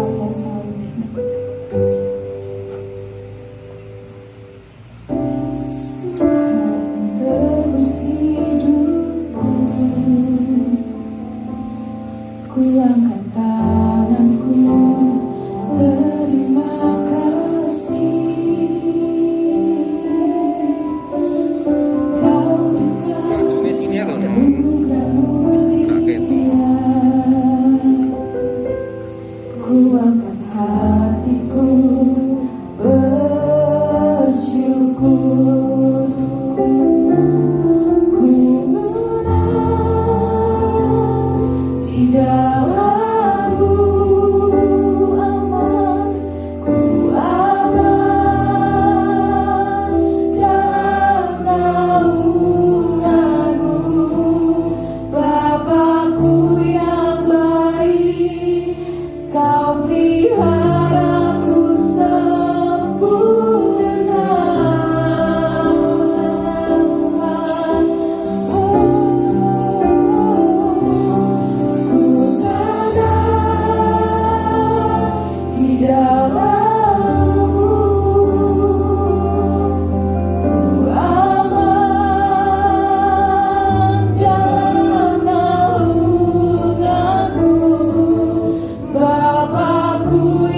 karya selanjutnya. Ku angkat tanganku, terima kasih. Kau berikan anugerah mulia. Ku angkat hatiku, bersyukur. Ku menang di dalam-Mu, ku aman dalam naungan-Mu, Bapakku yang baik, Kau peliharaku sempurna. Di dalam-Mu, ku aman dalam naungan-Mu, Bapakku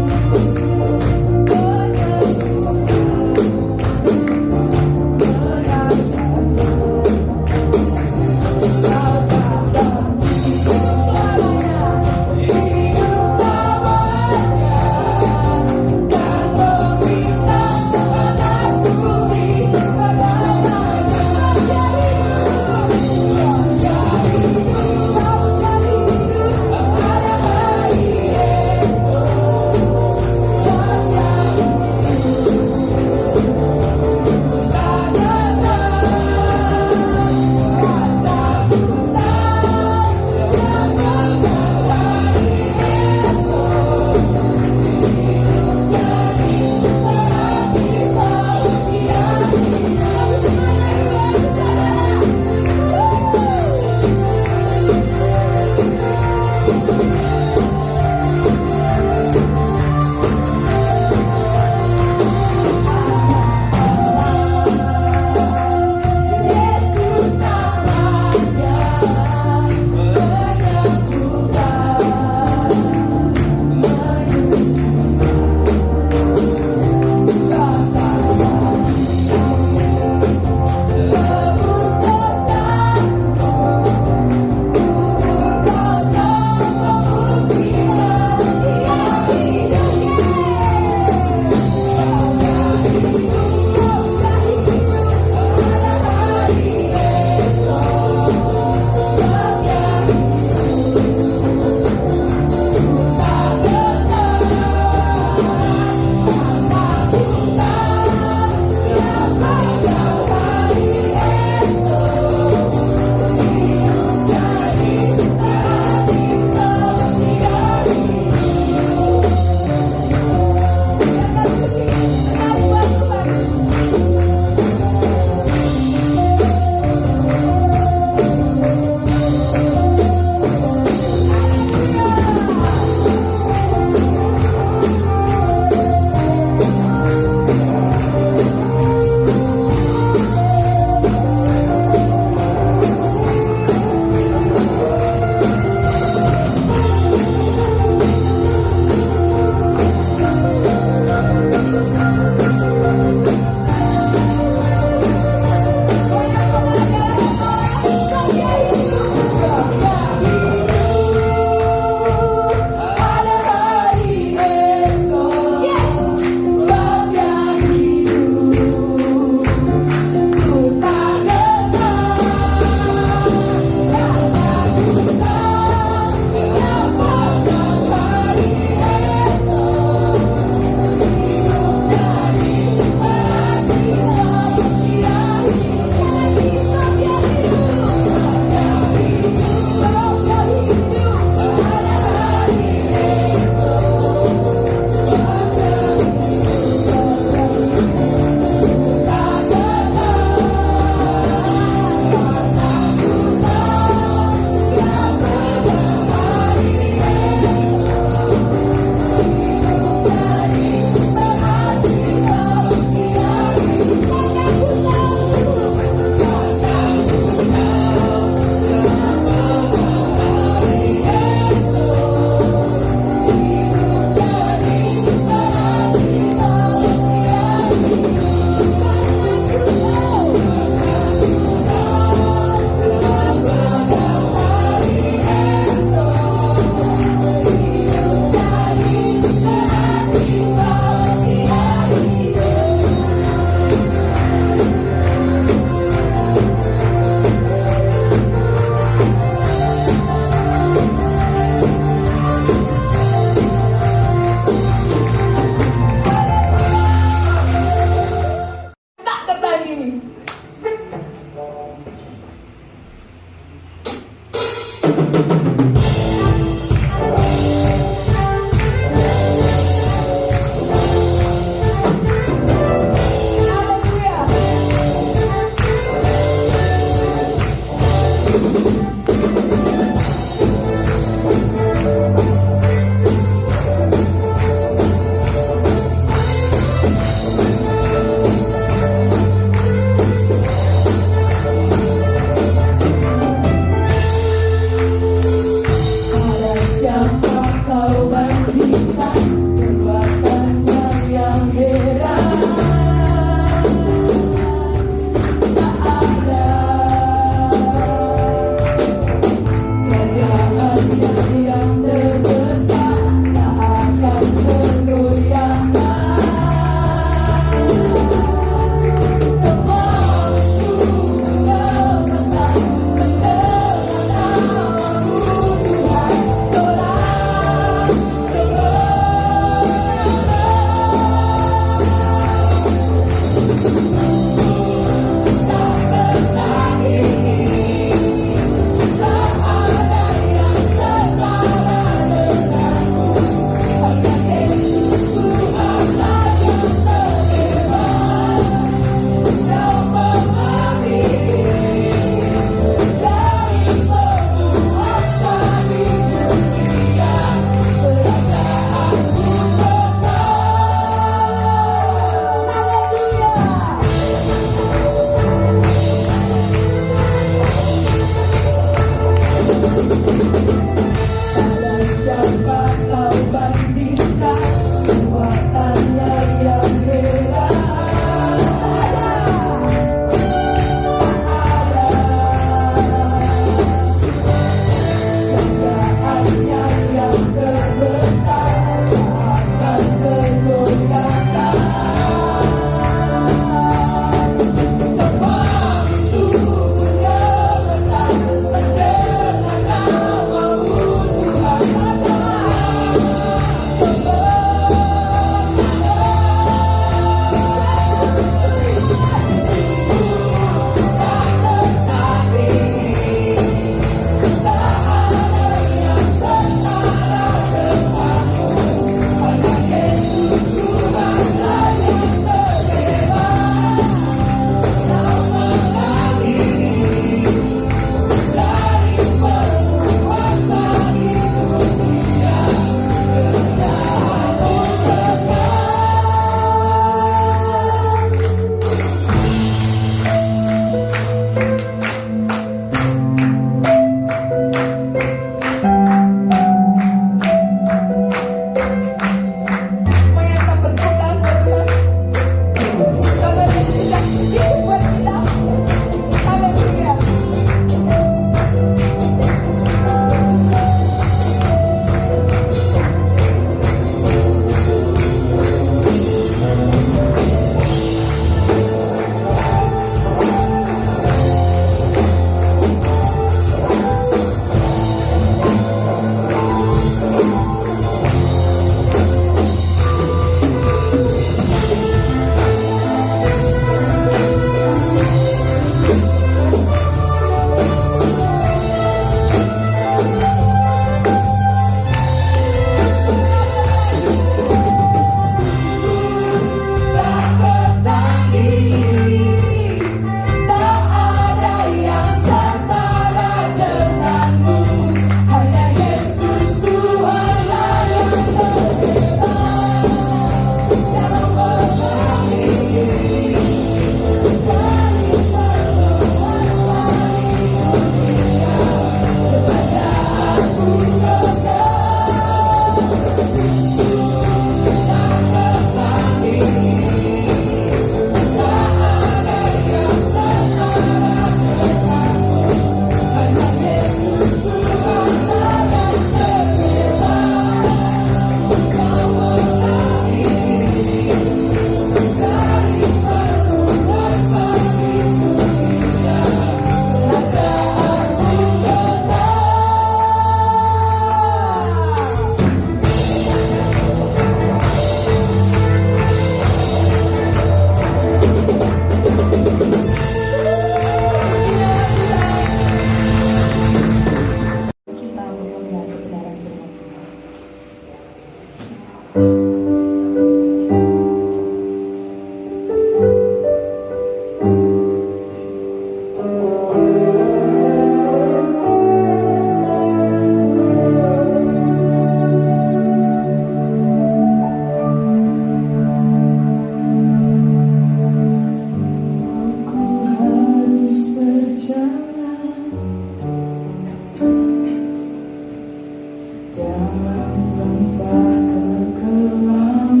dalam lembah kekelaman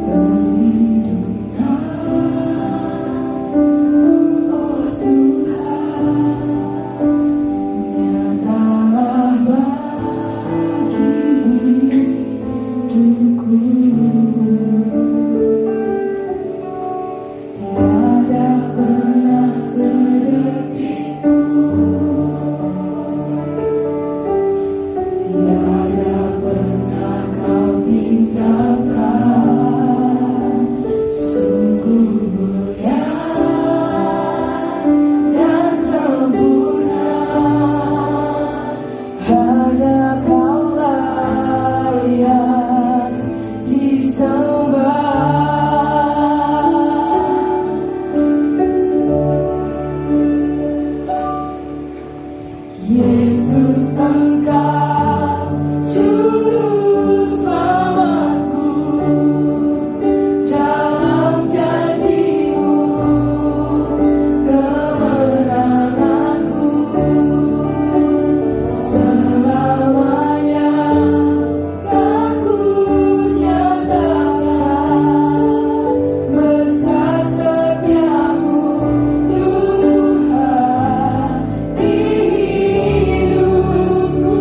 perlindungan-Mu, oh Tuhan, nyatalah bagi hidupku. Tiada pernah sedetik pun, tiada pernah Kau tinggalkan. Sungguh mulia dan sempurna, hanya Kau layak disembah. Yesus, Engkau juru selamatku, dalam janji-Mu kemenanganku. Selamanya kan ku nyatakan besar setia-Mu, Tuhan, di hidupku.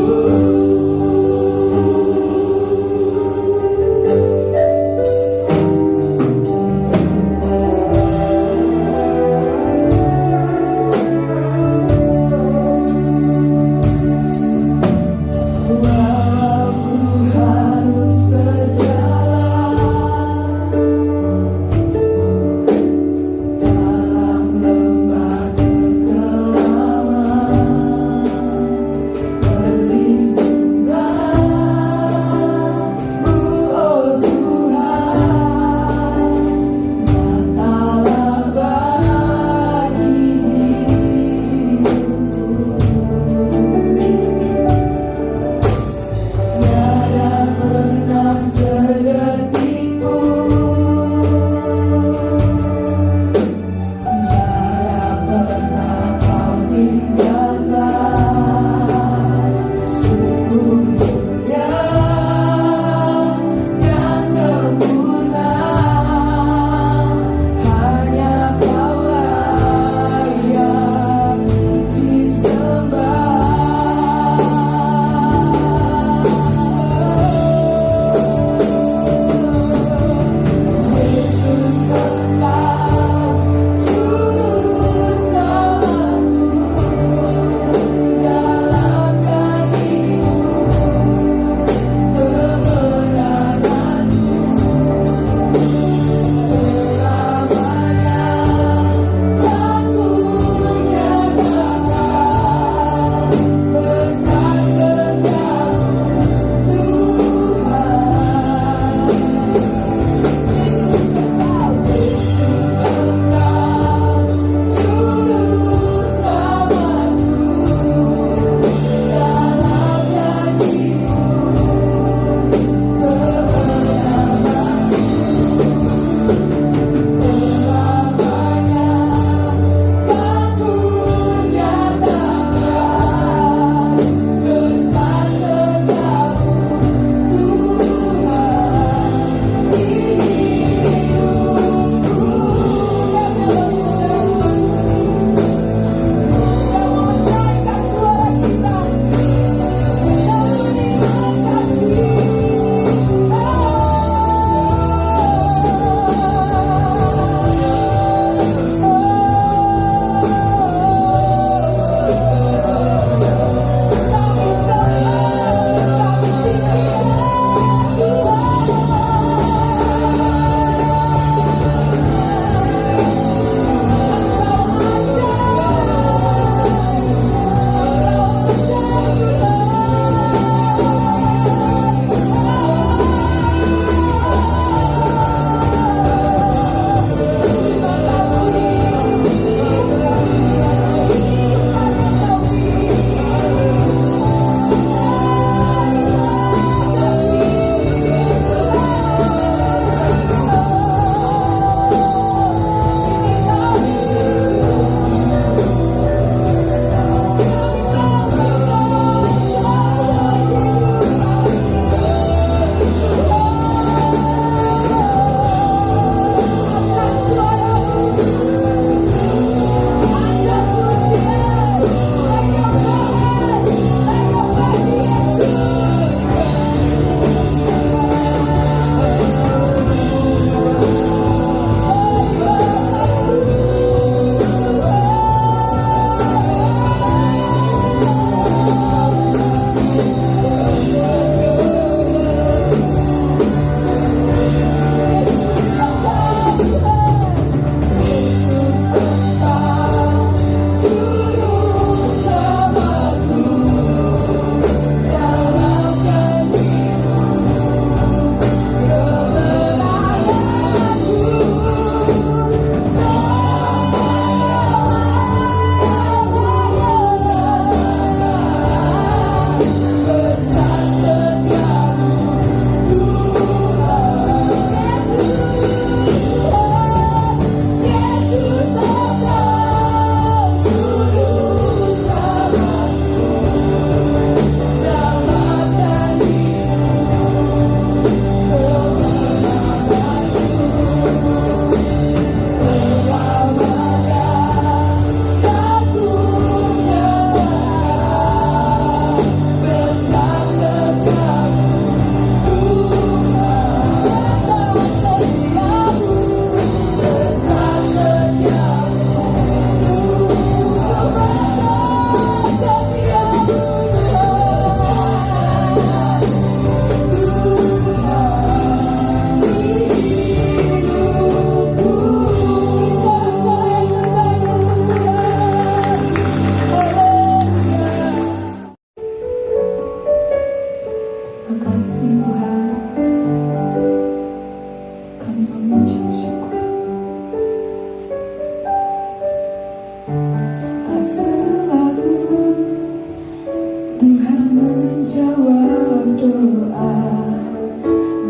berdoa,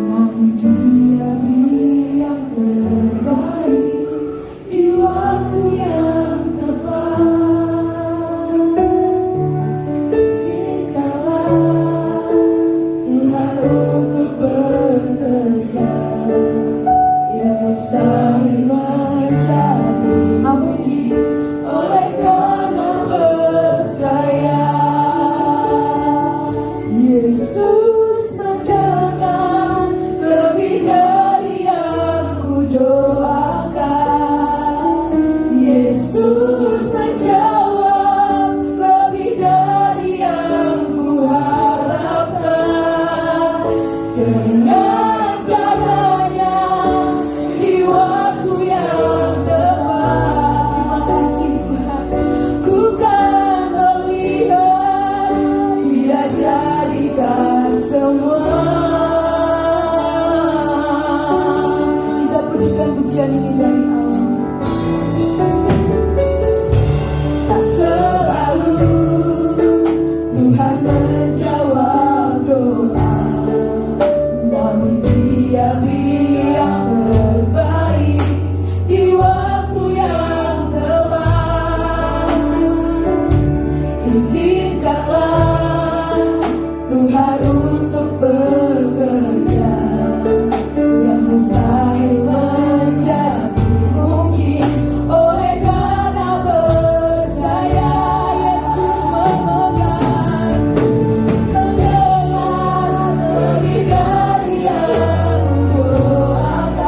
namun Dia beri yang terbaik di waktu yang tepat. Izinkanlah Tuhan untuk bekerja yang mustahil menjadi mungkin oleh karena percaya. Yesus mendengar lebih dari yang ku doakan. Yesus menjawab lebih dari yang ku harapkan. Dengan caranya di waktu yang tepat. Terima kasih Tuhan, ku kan melihat Dia jadikan semua. Kita pujikan pujian ini dari awal. Tak selalu Tuhan menjawab doa, namun Dia beri yang terbaik di waktu yang tepat. Izinkanlah Tuhan untuk bekerja yang mustahil menjadi mungkin oleh karena percaya. Yesus memegang, mendengar lebih dari yang ku doakan.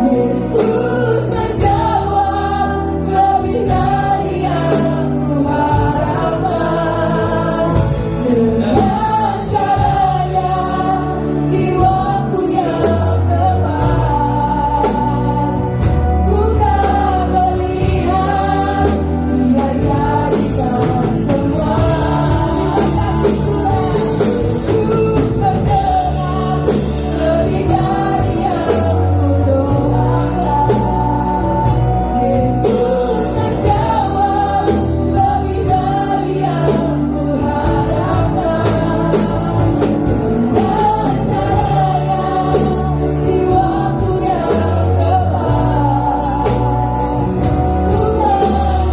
Yesus menjawab lebih dari yang ku harapkan. Dengan caranya di waktu yang tepat, ku kan melihat Dia jadikan semua. Yesus mendengar lebih dari yang ku doakan. Yesus menjawab lebih dari yang ku harapkan. Dengan caranya di waktu yang tepat, ku kan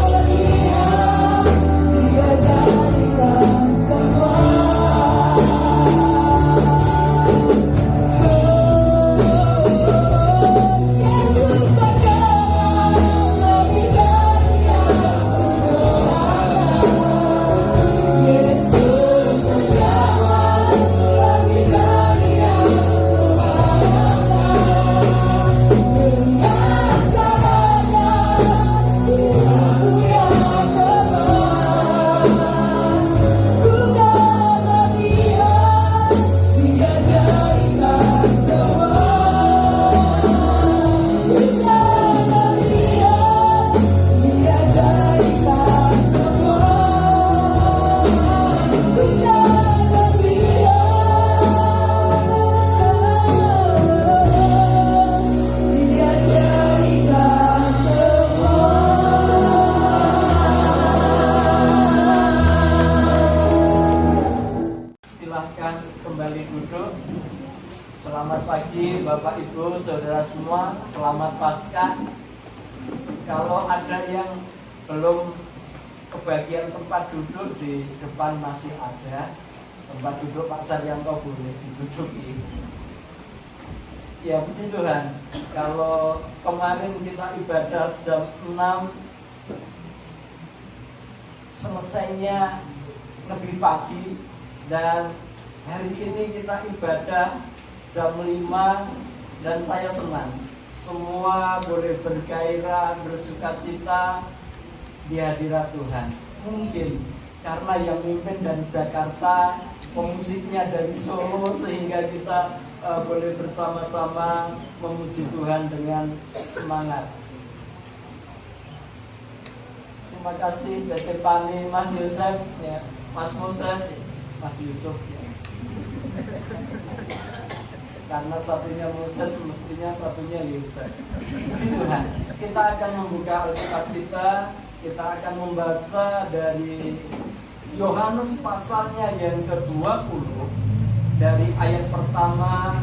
melihat Dia jadikan semua. Yesus mendengar lebih dari yang ku doakan. Yesus menjawab lebih dari yang ku harapkan. Dengan caranya di waktu yang tepat, ku kan melihat Dia jadikan semua. Ku kan melihat Dia jadikan semua. Ku kan melihat Dia jadikan semua. Silahkan kembali duduk. Selamat pagi Bapak Ibu Saudara semua. Selamat Paskah. Kalau ada yang belum kebagian tempat duduk, di depan masih ada tempat duduk. Pak Saryanto boleh diduduki. Ya puji Tuhan. Kalau kemarin kita ibadah jam 6, selesainya lebih pagi, dan hari ini kita ibadah jam 5, dan saya senang semua boleh bergairah, bersukacita di hadirat Tuhan. Mungkin karena yang mimpin dari Jakarta, pemusiknya dari Solo, sehingga kita boleh bersama-sama memuji Tuhan dengan semangat. Terima kasih Dede Pani, Mas Yosef, ya, Mas Moses, Mas Yusuf, ya. Karena satunya Moses, mestinya satunya Yosef. Puji Tuhan. Kita akan membuka Alkitab kita akan membaca dari Yohanes pasalnya yang ke-20 dari ayat pertama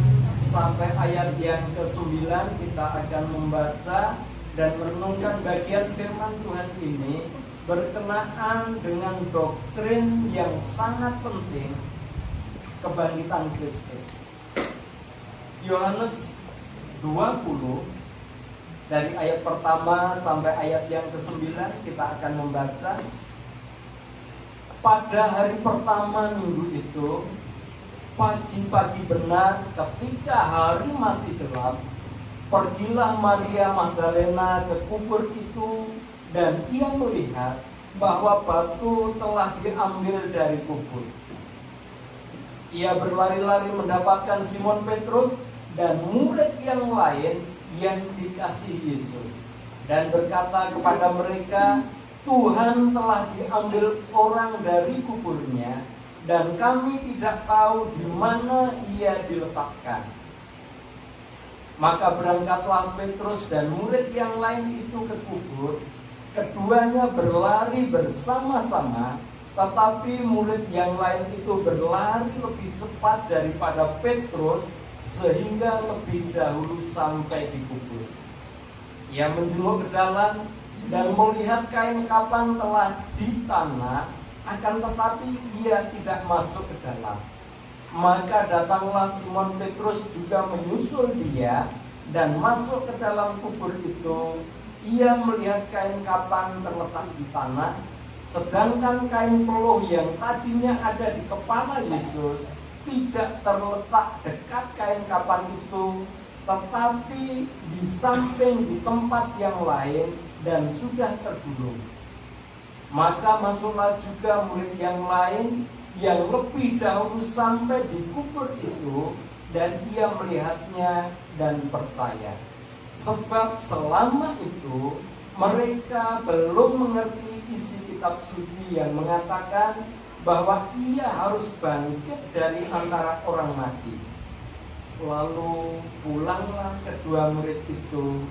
sampai ayat yang ke-9 kita akan membaca dan merenungkan bagian firman Tuhan ini berkenaan dengan doktrin yang sangat penting, kebangkitan Kristus. Yohanes 20 dari ayat pertama sampai ayat yang ke-9 kita akan membaca. Pada hari pertama minggu itu, pagi-pagi benar ketika hari masih gelap, pergilah Maria Magdalena ke kubur itu dan ia melihat bahwa batu telah diambil dari kubur. Ia berlari-lari mendapatkan Simon Petrus dan murid yang lain yang dikasihi Yesus dan berkata kepada mereka, Tuhan telah diambil orang dari kuburnya dan kami tidak tahu di mana ia diletakkan. Maka berangkatlah Petrus dan murid yang lain itu ke kubur. Keduanya berlari bersama-sama, tetapi murid yang lain itu berlari lebih cepat daripada Petrus sehingga lebih dahulu sampai di kubur. Ia menjenguk ke dalam dan melihat kain kapan telah di tanah, akan tetapi ia tidak masuk ke dalam. Maka datanglah Simon Petrus juga menyusul dia dan masuk ke dalam kubur itu. Ia melihat kain kapan terletak di tanah, sedangkan kain peluh yang tadinya ada di kepala Yesus tidak terletak dekat kain kapan itu, tetapi di samping di tempat yang lain dan sudah tergulung. Maka masuklah juga murid yang lain yang lebih dahulu sampai di kubur itu, dan ia melihatnya dan percaya. Sebab selama itu mereka belum mengerti isi kitab suci yang mengatakan bahwa ia harus bangkit dari antara orang mati. Lalu pulanglah kedua murid itu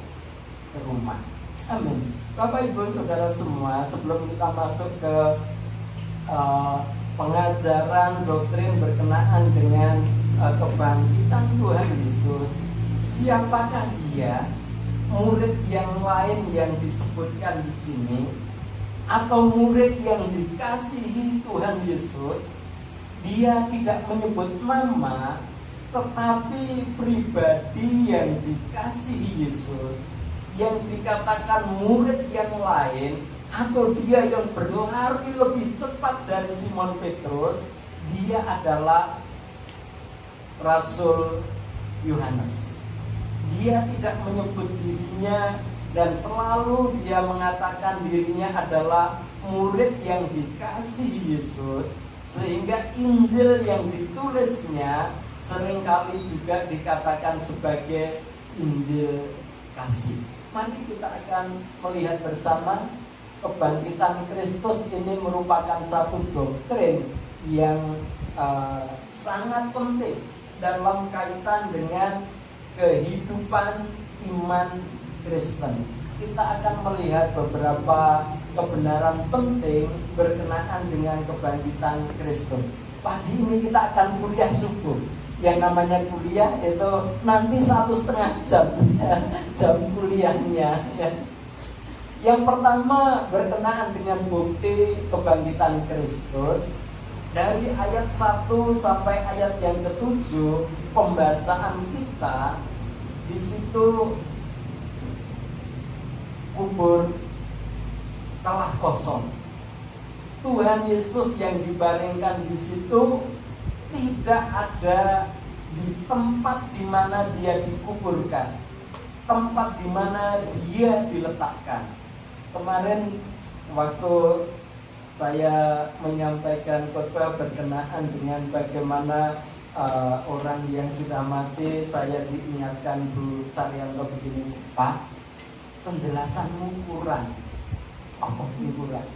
ke rumah. Amin. Bapak Ibu Saudara semua, sebelum kita masuk ke pengajaran doktrin berkenaan dengan kebangkitan Tuhan Yesus, siapakah dia? Murid yang lain yang disebutkan di sini, atau murid yang dikasihi Tuhan Yesus? Dia tidak menyebut nama, tetapi pribadi yang dikasihi Yesus, yang dikatakan murid yang lain, atau dia yang berlari lebih cepat dari Simon Petrus, dia adalah Rasul Yohanes. Dia tidak menyebut dirinya dan selalu dia mengatakan dirinya adalah murid yang dikasihi Yesus, sehingga Injil yang ditulisnya seringkali juga dikatakan sebagai Injil kasih. Mari kita akan melihat bersama kebangkitan Kristus ini merupakan satu doktrin yang sangat penting dalam kaitan dengan kehidupan iman Kristen. Kita akan melihat beberapa kebenaran penting berkenaan dengan kebangkitan Kristus. Pagi ini kita akan kuliah subuh. Yang namanya kuliah itu nanti 1,5 jam jam kuliahnya ya. Yang pertama berkenaan dengan bukti kebangkitan Kristus. Dari ayat 1 sampai ayat yang ke-7 pembacaan kita, di situ kubur telah kosong. Tuhan Yesus yang dibaringkan di situ tidak ada di tempat di mana dia dikuburkan, tempat di mana dia diletakkan. Kemarin waktu saya menyampaikan khotbah berkenaan dengan bagaimana orang yang sudah mati, saya diingatkan Bu Saryanto begini, Pak, penjelasanmu kurang. Apa sih kurang?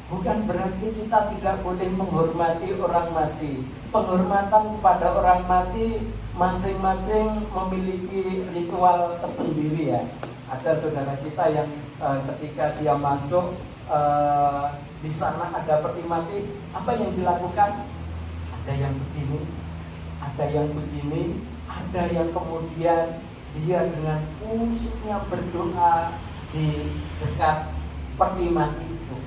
Bukan berarti kita tidak boleh menghormati orang mati. Penghormatan kepada orang mati masing-masing memiliki ritual tersendiri ya. Ada saudara kita yang ketika dia masuk di sana ada peti mati, apa yang dilakukan? Ada yang begini, ada yang begini, ada yang kemudian dia dengan khusyuknya berdoa di dekat peti mati itu.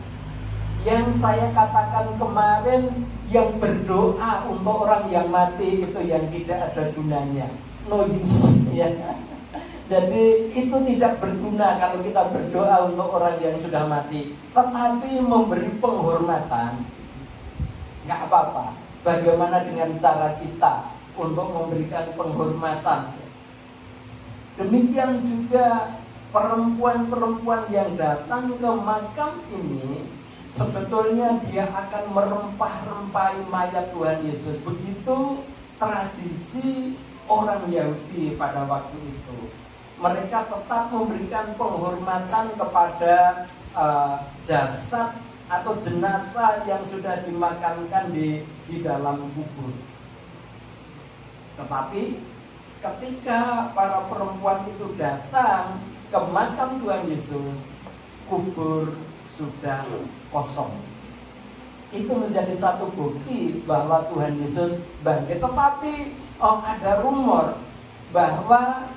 Yang saya katakan kemarin, yang berdoa untuk orang yang mati itu yang tidak ada gunanya, no use, ya. Jadi itu tidak berguna kalau kita berdoa untuk orang yang sudah mati. Tetapi memberi penghormatan, nggak apa-apa. Bagaimana dengan cara kita untuk memberikan penghormatan? Demikian juga perempuan-perempuan yang datang ke makam ini, sebetulnya dia akan merempah-rempahi mayat Tuhan Yesus. Begitu tradisi orang Yahudi pada waktu itu. Mereka tetap memberikan penghormatan kepada jasad atau jenazah yang sudah dimakamkan di dalam kubur. Tetapi ketika para perempuan itu datang ke makam Tuhan Yesus, kubur sudah kosong. Itu menjadi satu bukti bahwa Tuhan Yesus bangkit. Tetapi ada rumor bahwa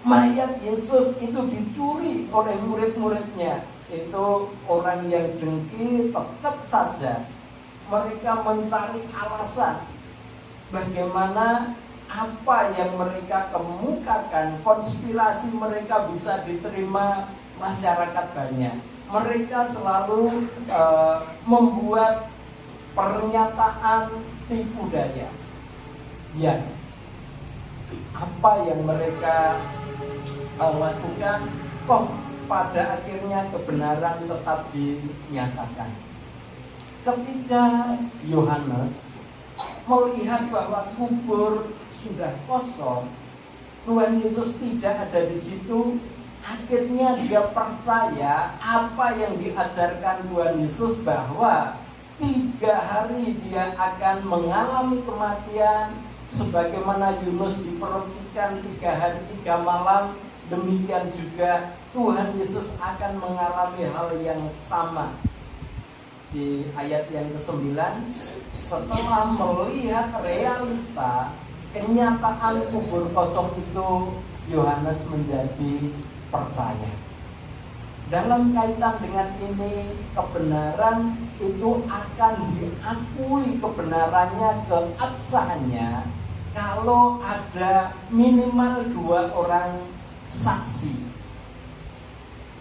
mayat Yesus itu dicuri oleh murid-muridnya. Itu orang yang dengki, tetap saja mereka mencari alasan bagaimana apa yang mereka kemukakan, konspirasi mereka bisa diterima masyarakat banyak. Mereka selalu membuat pernyataan tipu daya. Ya, apa yang mereka lakukan, kok pada akhirnya kebenaran tetap dinyatakan. Ketika Yohanes melihat bahwa kubur sudah kosong, Tuhan Yesus tidak ada di situ, akhirnya dia percaya apa yang diajarkan Tuhan Yesus, bahwa 3 hari dia akan mengalami kematian, sebagaimana Yunus diperut ikan 3 hari 3 malam. Demikian juga Tuhan Yesus akan mengalami hal yang sama. Di ayat yang ke-9, setelah melihat realita kenyataan kubur kosong itu, Yohanes menjadi percaya. Dalam kaitan dengan ini, kebenaran itu akan diakui kebenarannya, keabsahannya, kalau ada minimal 2 orang saksi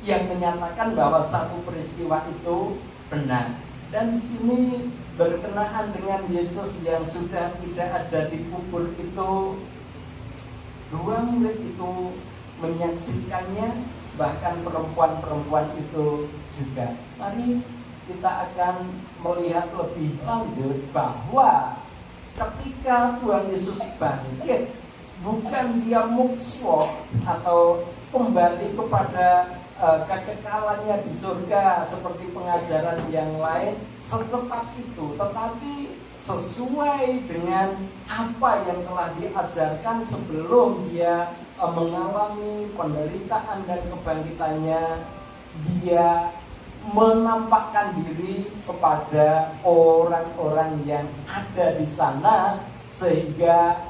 yang menyatakan bahwa satu peristiwa itu benar. Dan di sini berkenaan dengan Yesus yang sudah tidak ada di kubur itu, 2 murid itu menyaksikannya, bahkan perempuan-perempuan itu juga. Mari kita akan melihat lebih lanjut bahwa ketika Tuhan Yesus bangkit, bukan dia mukso atau kembali kepada kekekalannya di surga seperti pengajaran yang lain secepat itu, tetapi sesuai dengan apa yang telah diajarkan sebelum dia mengalami penderitaan dan kebangkitannya. Dia menampakkan diri kepada orang-orang yang ada di sana sehingga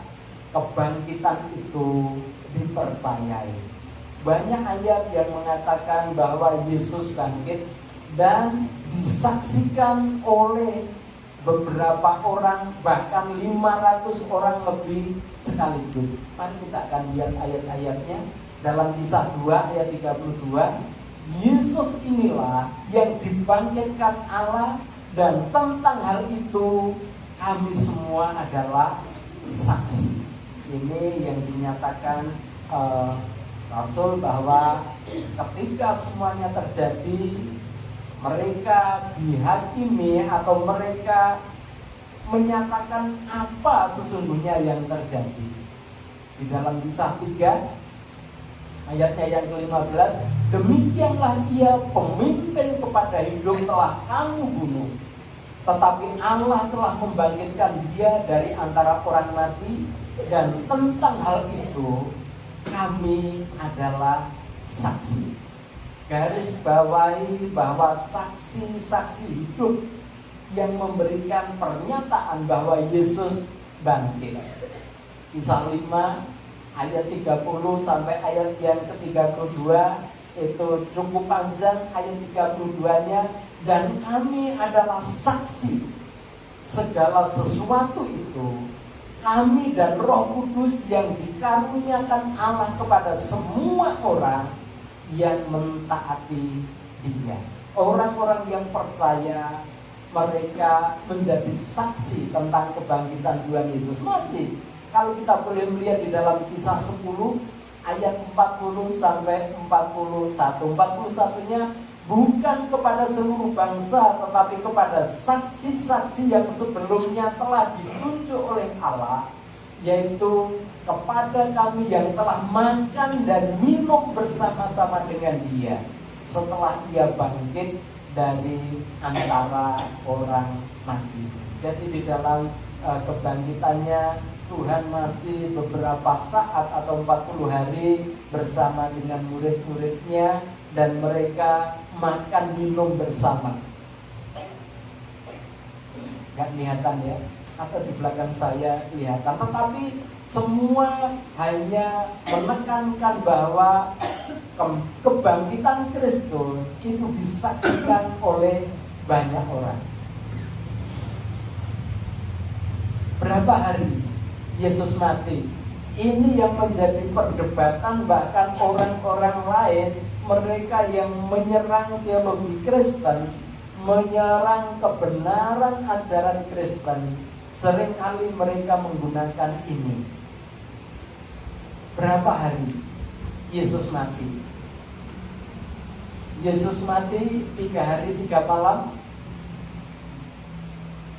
kebangkitan itu dipercayai. Banyak ayat yang mengatakan bahwa Yesus bangkit dan disaksikan oleh beberapa orang, bahkan 500 orang lebih sekaligus. Mari kita akan lihat ayat-ayatnya. Dalam Kisah 2 ayat 32, Yesus inilah yang dibangkitkan Allah, dan tentang hal itu kami semua adalah saksi. Ini yang dinyatakan Rasul, bahwa ketika semuanya terjadi, mereka dihakimi atau mereka menyatakan apa sesungguhnya yang terjadi. Di dalam Kisah 3 ayatnya yang ke-15, demikianlah ia pemimpin kepada hidup telah kamu bunuh, tetapi Allah telah membangkitkan dia dari antara orang mati, dan tentang hal itu kami adalah saksi. garis bawahi bahwa saksi-saksi hidup yang memberikan pernyataan bahwa Yesus bangkit. Kisah 5 ayat 30 sampai ayat yang ke-32 itu cukup panjang ayat 32-nya. Dan kami adalah saksi segala sesuatu itu, kami dan Roh Kudus yang dikaruniakan Allah kepada semua orang yang mentaati Dia. Orang-orang yang percaya, mereka menjadi saksi tentang kebangkitan Tuhan Yesus. Masih, kalau kita boleh melihat di dalam Kisah 10 ayat 40 sampai 41. 41-nya bukan kepada seluruh bangsa, tetapi kepada saksi-saksi yang sebelumnya telah ditunjuk oleh Allah, yaitu kepada kami yang telah makan dan minum bersama-sama dengan Dia setelah Ia bangkit dari antara orang mati. Jadi di dalam kebangkitannya Tuhan masih beberapa saat atau 40 hari bersama dengan murid-muridnya, dan mereka makan minum bersama. Gak kelihatan ya, atau di belakang saya kelihatan, tetapi semua hanya menekankan bahwa kebangkitan Kristus itu disaksikan oleh banyak orang. Berapa hari Yesus mati? Ini yang menjadi perdebatan, bahkan orang-orang lain, mereka yang menyerang teologi Kristen, menyerang kebenaran ajaran Kristen, seringkali mereka menggunakan ini. Berapa hari Yesus mati? Yesus mati 3 hari 3 malam.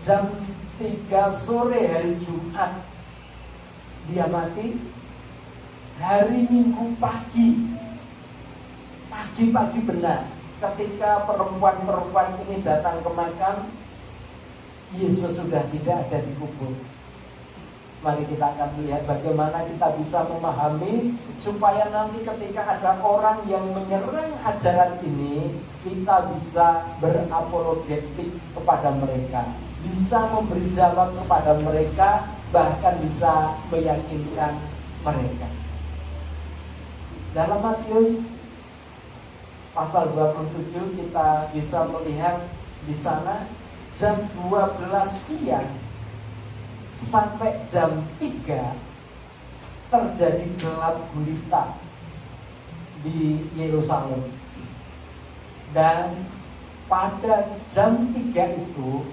Jam 3 sore hari Jumat Dia mati. Hari Minggu pagi benar, ketika perempuan-perempuan ini datang ke makam, Yesus sudah tidak ada di kubur. Mari kita akan lihat bagaimana kita bisa memahami, supaya nanti ketika ada orang yang menyerang ajaran ini, kita bisa berapologetik kepada mereka, bisa memberi jawab kepada mereka, bahkan bisa meyakinkan mereka. Dalam Matius pasal 27 kita bisa melihat di sana jam 12 siang sampai jam 3 terjadi gelap gulita di Yerusalem. Dan pada jam 3 itu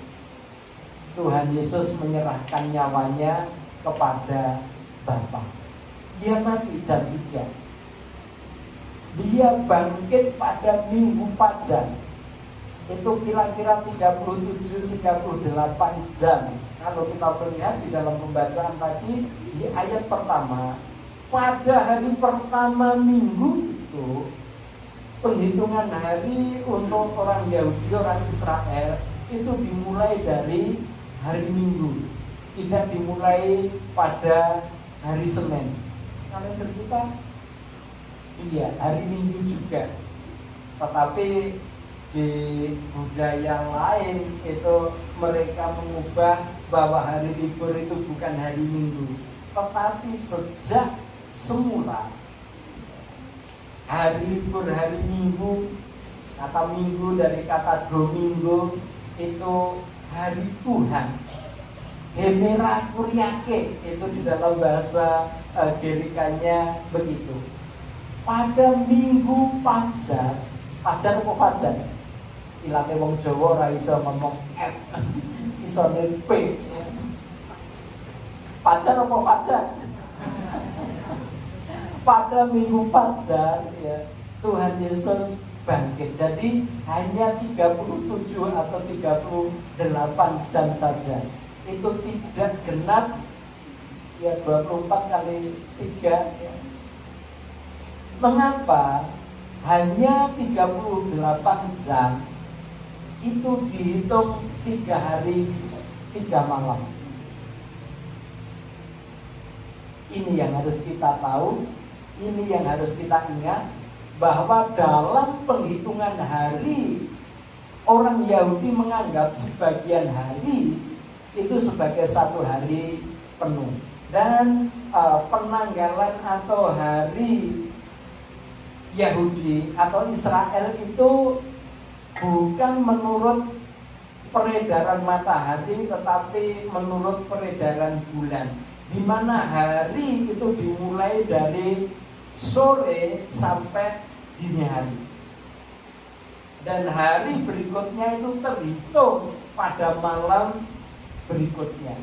Tuhan Yesus menyerahkan nyawanya kepada Bapa. Dia mati jam 3. Dia bangkit pada Minggu Fajar. Itu kira-kira 37-38 jam. Kalau kita melihat di dalam pembacaan tadi di ayat pertama, pada hari pertama minggu itu, penghitungan hari untuk orang Yahudi, orang Israel itu dimulai dari hari Minggu, tidak dimulai pada hari Senin. Kalender kita iya hari Minggu juga, tetapi di budaya lain itu mereka mengubah bahwa hari libur itu bukan hari Minggu, tetapi sejak semula hari libur hari Minggu, kata Minggu dari kata Domingo, itu hari Tuhan. Hemera Kuriake itu di dalam bahasa Gerikanya begitu. Pada Minggu Fajar, Fajar apa Fajar? Ilate wong Jawa ora iso ngomong F, isone P. Fajar apa Fajar? Pada Minggu Fajar ya, Tuhan Yesus bangkit. Jadi hanya 37 atau 38 jam saja. Itu tidak genap ya 24 kali 3 ya. Mengapa hanya 38 jam? Itu dihitung 3 hari 3 malam. Ini yang harus kita tahu, ini yang harus kita ingat, bahwa dalam penghitungan hari, orang Yahudi menganggap sebagian hari itu sebagai satu hari penuh. Dan penanggalan atau hari Yahudi atau Israel itu bukan menurut peredaran matahari, tetapi menurut peredaran bulan, di mana hari itu dimulai dari sore sampai dini hari, dan hari berikutnya itu terhitung pada malam berikutnya.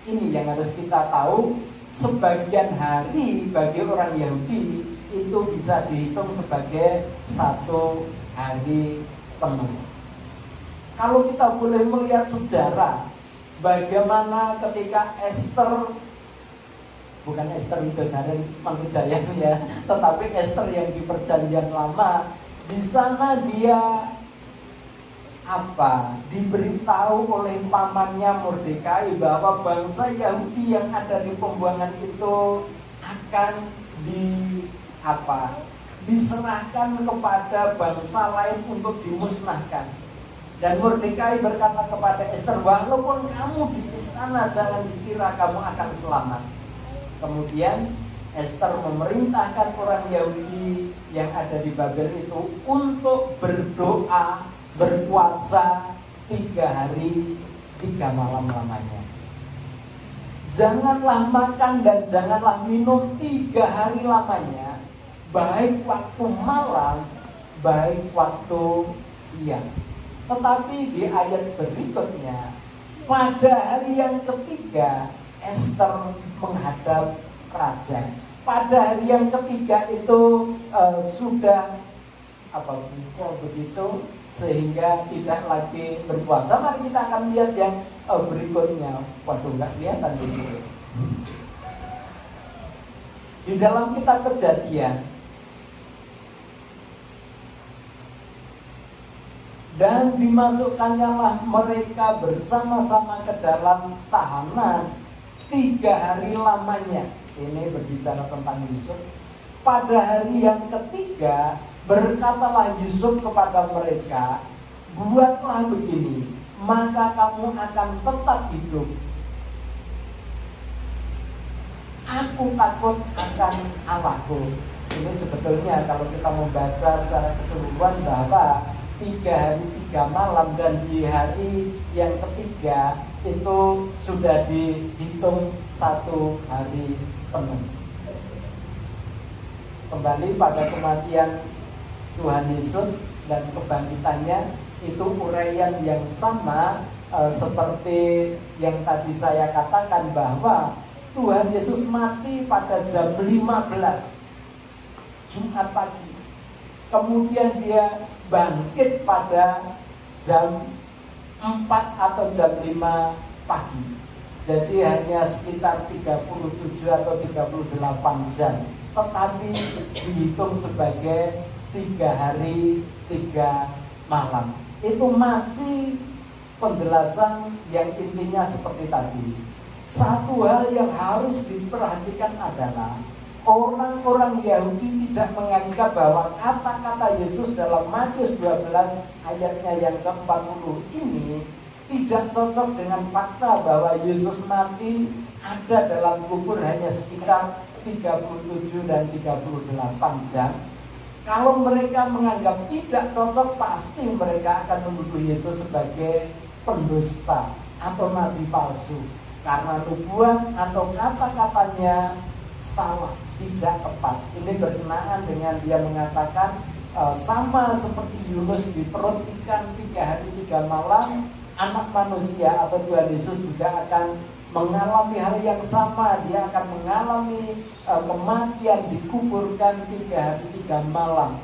Ini yang harus kita tahu. Sebagian hari bagi orang Yahudi itu bisa dihitung sebagai satu hari penuh. Kalau kita boleh melihat sejarah, bagaimana ketika Esther, bukan Esther itu dari Manggujaya ya, tetapi Esther yang di Perjanjian Lama, di sana dia diberitahu oleh pamannya Mordekai bahwa bangsa Yahudi yang ada di pembuangan itu akan diserahkan kepada bangsa lain untuk dimusnahkan. Dan Mordekai berkata kepada Esther, walaupun kamu di istana, jangan dikira kamu akan selamat. Kemudian Esther memerintahkan orang Yahudi yang ada di Babel itu untuk berdoa, berpuasa 3 hari 3 malam lamanya. Janganlah makan dan janganlah minum 3 hari lamanya, baik waktu malam, baik waktu siang. Tetapi di ayat berikutnya, pada hari yang ketiga, Esther menghadap raja. Pada hari yang ketiga itu sudah begitu, sehingga tidak lagi berpuasa. Mari kita akan lihat yang berikutnya. Waduh, nggak kelihatan di sini. Di dalam kitab Kejadian, dan dimasukkannya mereka bersama-sama ke dalam tahanan 3 hari lamanya. Ini berbicara tentang Yusuf. Pada hari yang ketiga, berkatalah Yusuf kepada mereka, buatlah begini, maka kamu akan tetap hidup. Aku takut akan Allahku. Ini sebetulnya kalau kita membaca secara keseluruhan bahwa 3 hari 3 malam, dan di hari yang ketiga itu sudah dihitung 1 hari penuh. Kembali pada kematian Tuhan Yesus dan kebangkitannya, itu uraian yang sama seperti yang tadi saya katakan, bahwa Tuhan Yesus mati pada jam 15 Jumat pagi. Kemudian dia bangkit pada jam 4 atau jam 5 pagi. Jadi hanya sekitar 37 atau 38 jam, tetapi dihitung sebagai 3 hari 3 malam. Itu masih penjelasan yang intinya seperti tadi. Satu hal yang harus diperhatikan adalah orang-orang Yahudi tidak menganggap bahwa kata-kata Yesus dalam Matius 12 ayatnya yang ke-40 ini tidak cocok dengan fakta bahwa Yesus mati ada dalam kubur hanya sekitar 37 dan 38 jam. Kalau mereka menganggap tidak cocok, pasti mereka akan menuduh Yesus sebagai pendusta atau nabi palsu, karena nubuat atau kata-katanya salah, tidak tepat. Ini berkenaan dengan dia mengatakan sama seperti Yunus di perut ikan 3 hari 3 malam, anak manusia atau Tuhan Yesus juga akan mengalami hal yang sama. Dia akan mengalami kematian, dikuburkan 3 hari 3 malam,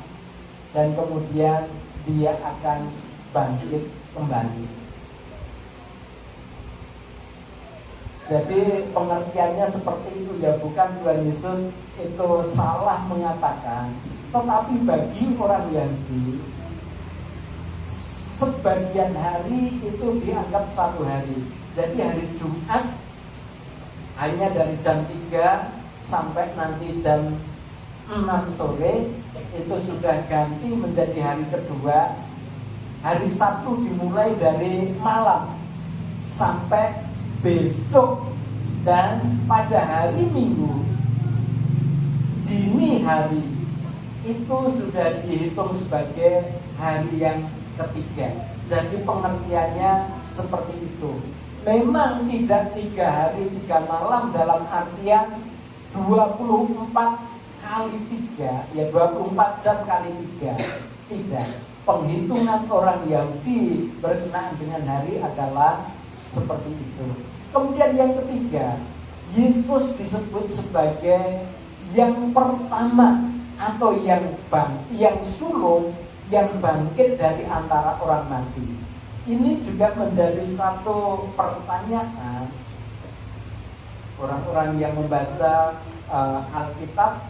dan kemudian dia akan bangkit kembali. Jadi pengertiannya seperti itu ya, bukan Tuhan Yesus itu salah mengatakan, tetapi bagi orang Yahudi sebagian hari itu dianggap 1 hari. Jadi hari Jumat hanya dari jam 3 sampai nanti jam 6 sore itu sudah ganti menjadi hari kedua. Hari Sabtu dimulai dari malam sampai besok, dan pada hari Minggu dini hari itu sudah dihitung sebagai hari yang ketiga. Jadi pengertiannya seperti itu. Memang tidak 3 hari 3 malam dalam artian 24 kali 3, ya 24 jam kali 3. Tidak. Penghitungan orang Yahudi berkenaan dengan hari adalah seperti itu. Kemudian yang ketiga, Yesus disebut sebagai yang pertama atau yang sulung, yang bangkit dari antara orang mati. Ini juga menjadi satu pertanyaan. Orang-orang yang membaca Alkitab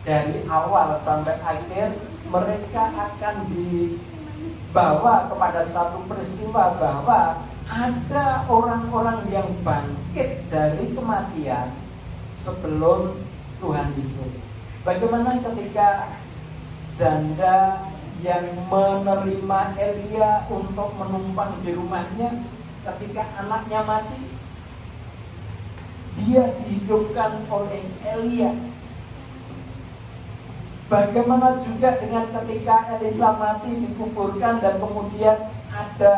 dari awal sampai akhir, mereka akan dibawa kepada satu peristiwa bahwa ada orang-orang yang bangkit dari kematian sebelum Tuhan Yesus. Bagaimana ketika janda yang menerima Elia untuk menumpang di rumahnya, ketika anaknya mati, dia dihidupkan oleh Elia. Bagaimana juga dengan ketika Elisa mati, dikuburkan, dan kemudian ada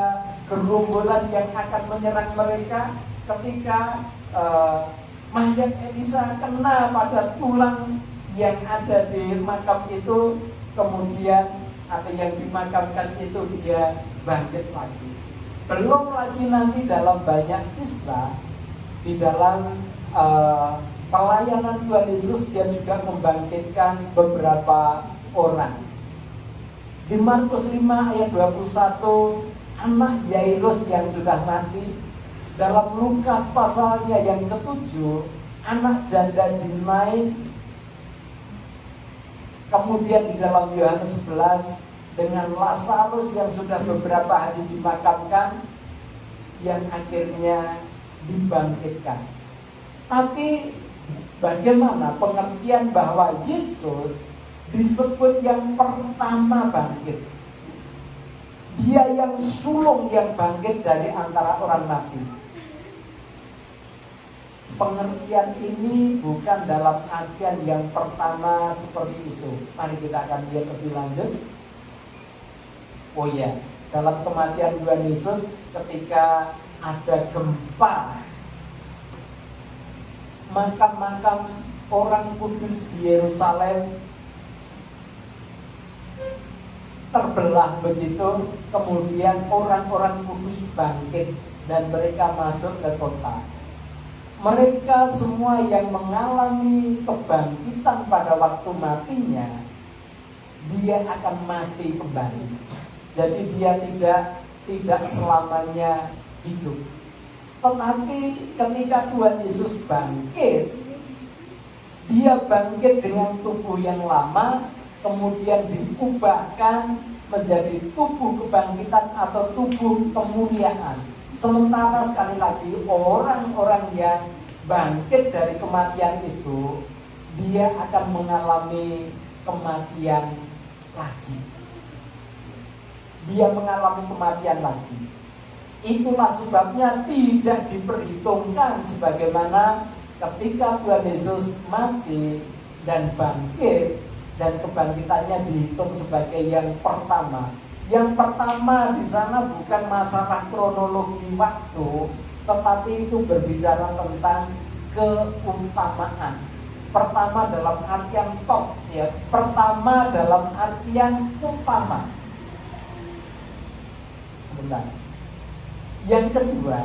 gerombolan yang akan menyerang mereka. Ketika mayat Elisa kena pada tulang yang ada di makam itu, kemudian atau yang dimakamkan itu dia bangkit lagi. Belum lagi nanti dalam banyak kisah di dalam pelayanan Tuhan Yesus, dia juga membangkitkan beberapa orang. Di Markus 5 ayat 21, anak Yairus yang sudah mati. Dalam Lukas pasalnya yang ke-7, anak janda Nain. Kemudian di dalam Yohanes 11 dengan Lazarus yang sudah beberapa hari dimakamkan, yang akhirnya dibangkitkan. Tapi bagaimana pengertian bahwa Yesus disebut yang pertama bangkit? Dia yang sulung yang bangkit dari antara orang mati. Pengertian ini bukan dalam artian yang pertama seperti itu. Mari kita akan lihat lebih lanjut. Oh ya, dalam kematian Tuhan Yesus ketika ada gempa, makam-makam orang kudus di Yerusalem terbelah begitu. Kemudian orang-orang kudus bangkit dan mereka masuk ke kota. Mereka semua yang mengalami kebangkitan pada waktu matinya, dia akan mati kembali. Jadi dia tidak selamanya hidup. Tetapi ketika Tuhan Yesus bangkit, dia bangkit dengan tubuh yang lama, kemudian diubahkan menjadi tubuh kebangkitan atau tubuh kemuliaan. Sementara sekali lagi orang-orang yang bangkit dari kematian itu, dia akan mengalami kematian lagi. Dia mengalami kematian lagi. Itulah sebabnya tidak diperhitungkan sebagaimana ketika Tuhan Yesus mati dan bangkit, dan kebangkitannya dihitung sebagai yang pertama. Yang pertama di sana bukan masalah kronologi waktu, tetapi itu berbicara tentang keutamaan. Pertama dalam artian top, ya. Pertama dalam artian utama. Sebentar. Yang kedua,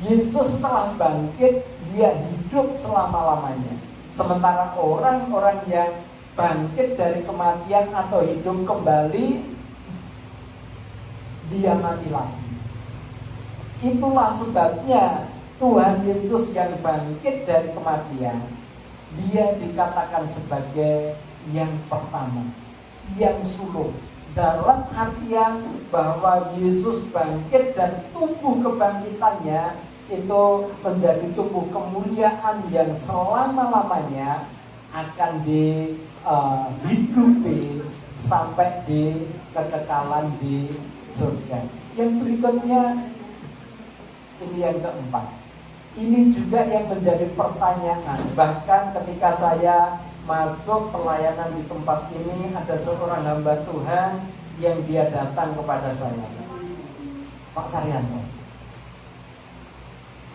Yesus telah bangkit, dia hidup selama-lamanya. Sementara orang-orang yang bangkit dari kematian atau hidup kembali, dia mati lagi. Itulah sebabnya Tuhan Yesus yang bangkit dari kematian, dia dikatakan sebagai yang pertama, yang sulung. Dalam artian bahwa Yesus bangkit dan tubuh kebangkitannya itu menjadi tubuh kemuliaan yang selama-lamanya akan dihidupi sampai di kekekalan di surga. Yang berikutnya, ini yang keempat. Ini juga yang menjadi pertanyaan. Bahkan ketika saya masuk pelayanan di tempat ini, ada seorang hamba Tuhan yang dia datang kepada saya. Pak Saryanto,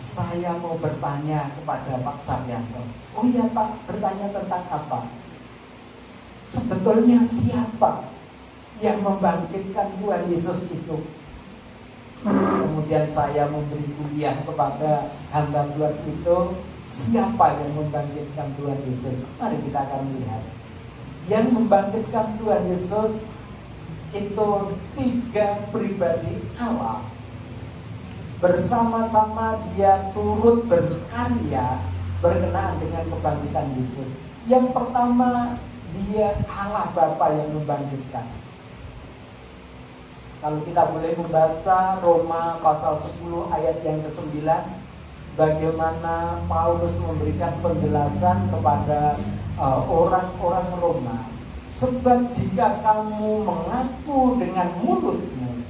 saya mau bertanya kepada Pak Saryanto. Oh iya Pak, bertanya tentang apa? Sebetulnya siapa yang membangkitkan Tuhan Yesus itu? Kemudian saya memberi kuliah kepada hamba Tuhan itu, siapa yang membangkitkan Tuhan Yesus? Mari kita akan lihat. Yang membangkitkan Tuhan Yesus itu 3 pribadi Allah. Bersama-sama dia turut berkarya berkenaan dengan kebangkitan Yesus. Yang pertama, dia Allah Bapa yang membangkitkan. Kalau kita boleh membaca Roma pasal 10 ayat yang ke-9, bagaimana Paulus memberikan penjelasan kepada orang-orang Roma. Sebab jika kamu mengaku dengan mulutmu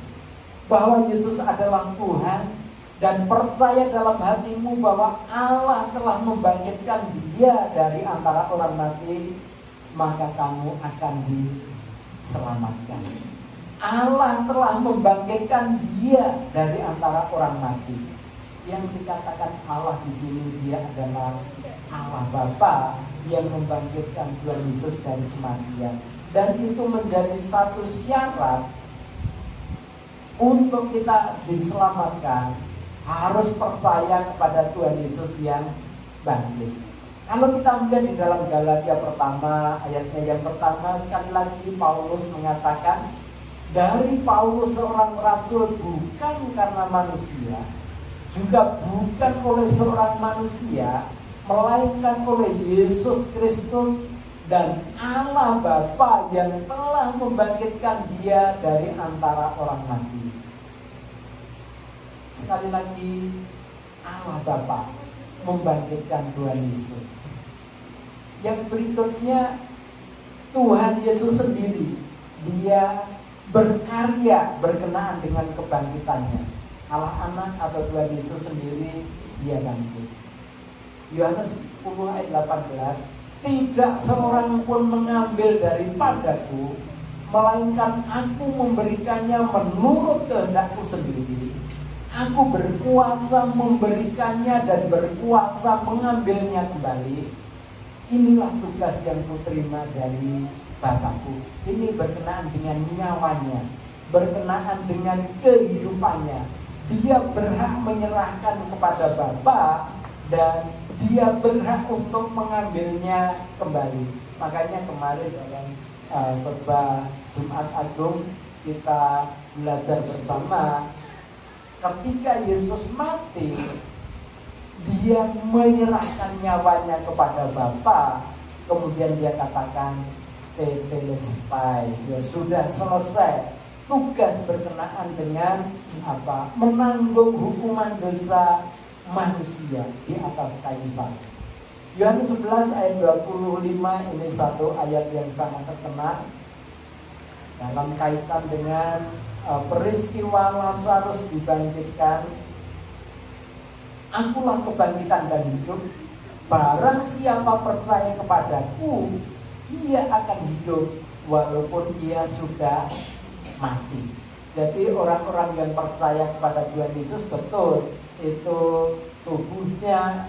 bahwa Yesus adalah Tuhan dan percaya dalam hatimu bahwa Allah telah membangkitkan dia dari antara orang mati, maka kamu akan diselamatkan. Allah telah membangkitkan dia dari antara orang mati. Yang dikatakan Allah di sini, dia adalah Allah Bapa yang membangkitkan Tuhan Yesus dari kematian. Dan itu menjadi satu syarat untuk kita diselamatkan, harus percaya kepada Tuhan Yesus yang bangkit. Kalau kita melihat di dalam Galatia pertama, ayatnya yang pertama, sekali lagi Paulus mengatakan, dari Paulus seorang rasul bukan karena manusia, juga bukan oleh seorang manusia, melainkan oleh Yesus Kristus dan Allah Bapa yang telah membangkitkan dia dari antara orang mati. Sekali lagi, Allah Bapa membangkitkan Tuhan Yesus. Yang berikutnya, Tuhan Yesus sendiri, dia berkarya berkenaan dengan kebangkitannya. Allah Anak atau Tuhan Yesus sendiri, dia bangkit. Yohanes 10 ayat 18, tidak seorang pun mengambil daripadaku, melainkan aku memberikannya menurut kehendakku sendiri. Aku berkuasa memberikannya dan berkuasa mengambilnya kembali. Inilah tugas yang kuterima dari Bapakku. Ini berkenaan dengan nyawanya, berkenaan dengan kehidupannya. Dia berhak menyerahkan kepada Bapa dan dia berhak untuk mengambilnya kembali. Makanya kemarin dalam khotbah Jumat Agung kita belajar bersama, ketika Yesus mati, dia menyerahkan nyawanya kepada Bapa. Kemudian dia katakan, tetelestai, ya sudah selesai. Tugas berkenaan dengan apa? Menanggung hukuman dosa manusia di atas kayu salib. Yohanes 11 ayat 25, ini satu ayat yang sangat terkenal dalam kaitan dengan peristiwa Lazarus dibangkitkan. Akulah kebangkitan dan hidup. Barang siapa percaya kepadaku, ia akan hidup walaupun ia sudah mati. Jadi orang-orang yang percaya kepada Tuhan Yesus, betul itu tubuhnya,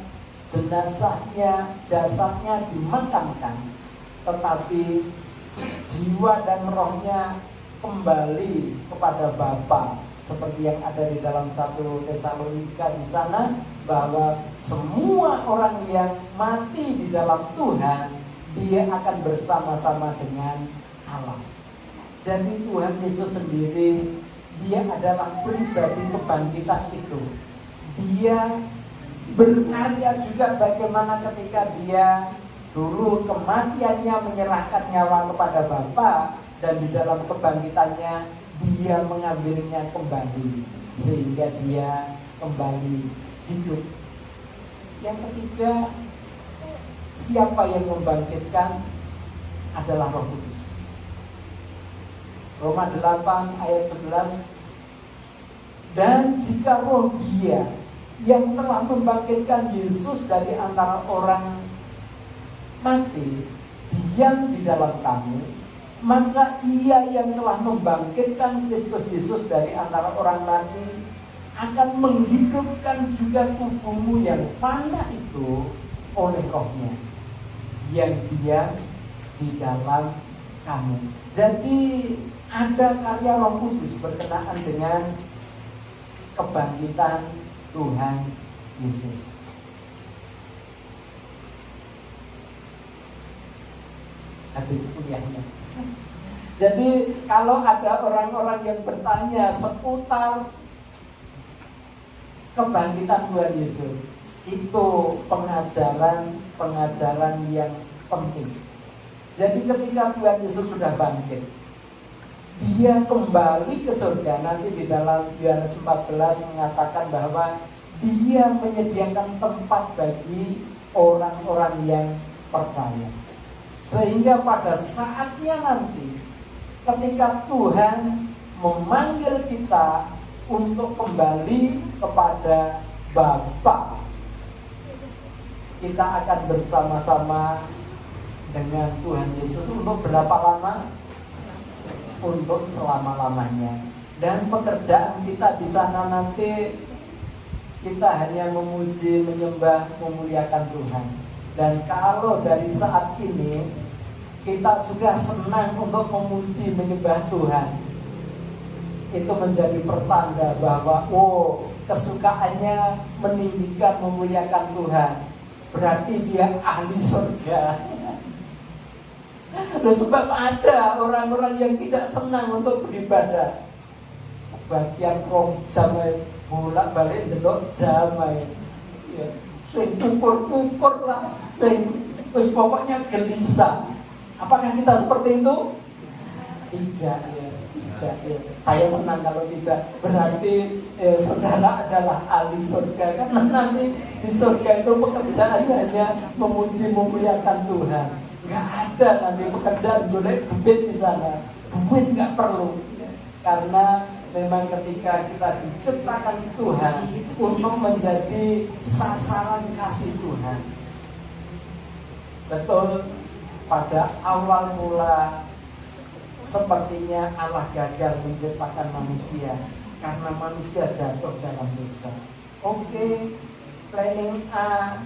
jenazahnya, jasadnya dimakamkan, tetapi jiwa dan rohnya kembali kepada Bapa, seperti yang ada di dalam 1 Tesalonika di sana, bahwa semua orang yang mati di dalam Tuhan, dia akan bersama-sama dengan Allah. Jadi Tuhan Yesus sendiri, dia adalah pribadi kebangkitan itu. Dia berkarya juga bagaimana ketika dia dulu kematiannya menyerahkan nyawa kepada Bapa, dan di dalam kebangkitannya dia mengambilnya kembali sehingga dia kembali hidup. Yang ketiga, siapa yang membangkitkan adalah Roh Kudus. Roma 8 ayat 11. Dan jika roh Dia yang telah membangkitkan Yesus dari antara orang mati diam di dalam kamu, maka Ia yang telah membangkitkan Kristus Yesus dari antara orang mati akan menghidupkan juga tubuhmu yang fana itu oleh Roh-Nya yang diam di dalam kamu. Jadi ada karya Roh Kudus berkenaan dengan kebangkitan Tuhan Yesus. Habis kuliahnya. Jadi kalau ada orang-orang yang bertanya seputar kebangkitan Tuhan Yesus, itu pengajaran yang penting. Jadi ketika Tuhan Yesus sudah bangkit, Dia kembali ke surga. Nanti di dalam Yohanes 14 mengatakan bahwa Dia menyediakan tempat bagi orang-orang yang percaya. Sehingga pada saatnya nanti, ketika Tuhan memanggil kita untuk kembali kepada Bapa, kita akan bersama-sama dengan Tuhan Yesus untuk berapa lama? Untuk selama-lamanya. Dan pekerjaan kita di sana nanti, kita hanya memuji, menyembah, memuliakan Tuhan. Dan kalau dari saat ini kita sudah senang untuk memuji, menyembah Tuhan, itu menjadi pertanda bahwa kesukaannya meninggikan, memuliakan Tuhan, berarti dia ahli surga. Loh, sebab ada orang-orang yang tidak senang untuk beribadah. Bagian rong jamai, bolak-balik delok jamai. Ya, sing kukur-kukur lah, sing pokoknya gelisah. Apakah kita seperti itu? Tidak ya. Saya senang kalau tidak. Berarti saudara adalah ahli surga. Karena nanti di surga itu pekerjaannya hanya memuji, memuliakan Tuhan. Gak ada nanti pekerjaan boleh duit di sana. Duit gak perlu. Karena memang ketika kita diciptakan Tuhan untuk menjadi sasaran kasih Tuhan. Betul, pada awal mula sepertinya Allah gagal menciptakan manusia karena manusia jatuh dalam dosa. Oke, planning A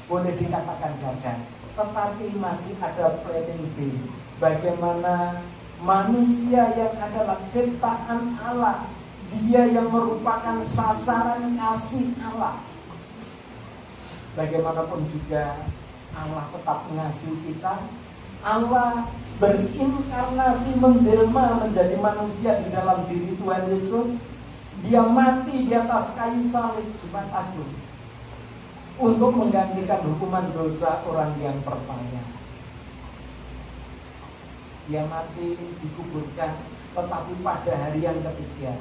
boleh dikatakan gagal, tetapi masih ada planning B. Bagaimana manusia yang adalah ciptaan Allah, dia yang merupakan sasaran kasih Allah. Bagaimanapun juga Allah tetap mengasihi kita. Allah berinkarnasi, menjelma menjadi manusia di dalam diri Tuhan Yesus. Dia mati di atas kayu salib Jumat Agung untuk menggantikan hukuman dosa orang yang percaya. Dia mati, dikuburkan, tetapi pada hari yang ketiga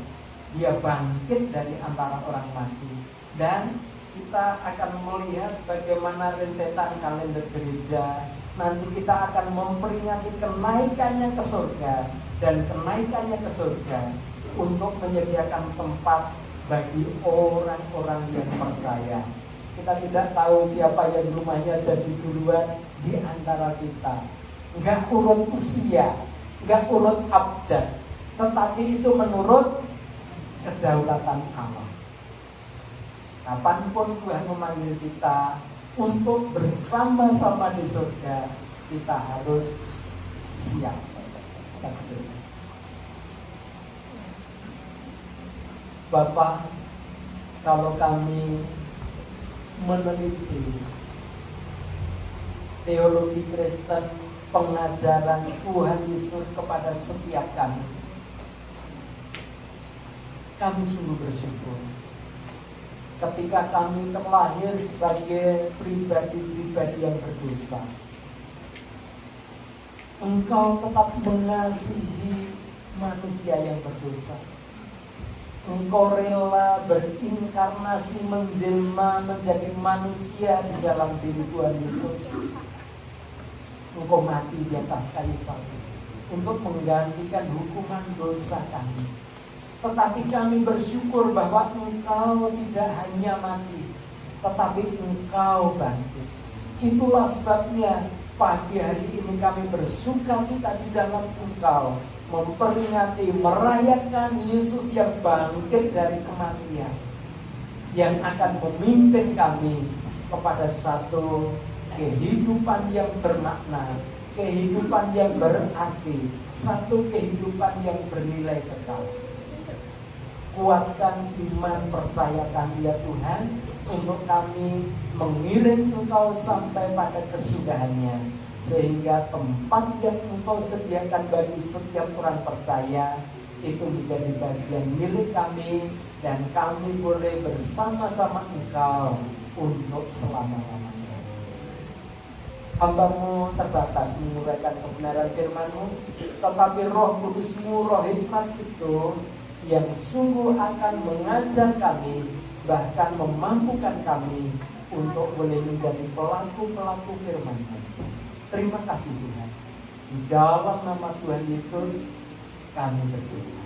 dia bangkit dari antara orang mati. Dan kita akan melihat bagaimana rentetan kalender gereja. Nanti kita akan memperingati kenaikannya ke surga. Dan kenaikannya ke surga untuk menyediakan tempat bagi orang-orang yang percaya. Kita tidak tahu siapa yang rumahnya jadi duluan di antara kita. Enggak urut usia, enggak urut abjad, tetapi itu menurut kedaulatan Allah. Kapanpun Tuhan memanggil kita untuk bersama-sama di surga, kita harus siap. Bapak, kalau kami meneliti teologi Kristen, pengajaran Tuhan Yesus kepada setiap kami sungguh bersyukur. Ketika kami terlahir sebagai pribadi-pribadi yang berdosa, Engkau tetap mengasihi manusia yang berdosa. Engkau rela berinkarnasi, menjelma menjadi manusia di dalam diri Tuhan Yesus. Engkau mati di atas kayu salib untuk menggantikan hukuman dosa kami. Tetapi kami bersyukur bahwa Engkau tidak hanya mati, tetapi Engkau bangkit. Itulah sebabnya pagi hari ini kami bersukacita di dalam Engkau, memperingati, merayakan Yesus yang bangkit dari kematian, yang akan memimpin kami kepada satu kehidupan yang bermakna, kehidupan yang berarti, satu kehidupan yang bernilai kekal. Kuatkan iman, percayakan ya Tuhan, untuk kami mengiring Engkau sampai pada kesudahannya, sehingga tempat yang Engkau sediakan bagi setiap orang percaya itu menjadi bagian milik kami, dan kami boleh bersama-sama Engkau untuk selama-lamanya. Hamba-Mu terbatas menguraikan kebenaran firman-Mu, tetapi Roh Kudus-Mu, Roh hikmat itu yang sungguh akan mengajar kami, bahkan memampukan kami untuk boleh menjadi pelaku-pelaku firman-Mu. Terima kasih Tuhan. Di dalam nama Tuhan Yesus kami berdoa.